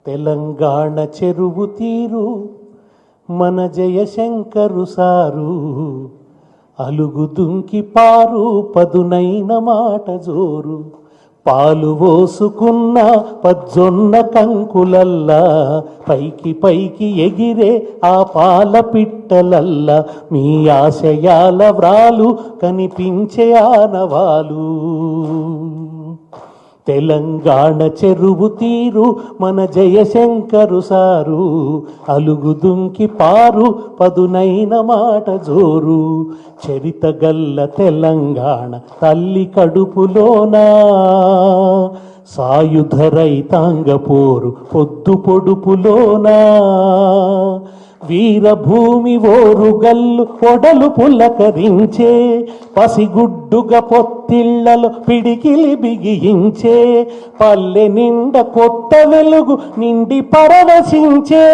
తెలంగాణ చెరువు తీరు మన జయశంకరు సారు, అలుగు దుంకి పారు పదునైన మాట జోరు, పాలు పోసుకున్న పజ్జొన్న కంకులల్లా పైకి పైకి ఎగిరే ఆ పాల పిట్టలల్లా మీ ఆశయాల వ్రాలు కనిపించే ఆనవాలు. తెలంగాణ చెరువు తీరు మన జయశంకరు సారు, అలుగు దుంకి పారు పదునైన మాట జోరు, చరితగల్ల తెలంగాణ తల్లి కడుపులోనా సాయుధ రైతాంగ పోరు పొద్దు పొడుపులోనా, వీరభూమి ఓరుగల్లు ఒడలు పులకరించే, పసిగుడ్డుగా పొత్తిళ్లలో పిడికిలి బిగించే, పల్లె నిండ కొత్త వెలుగు నిండి పరవశించే.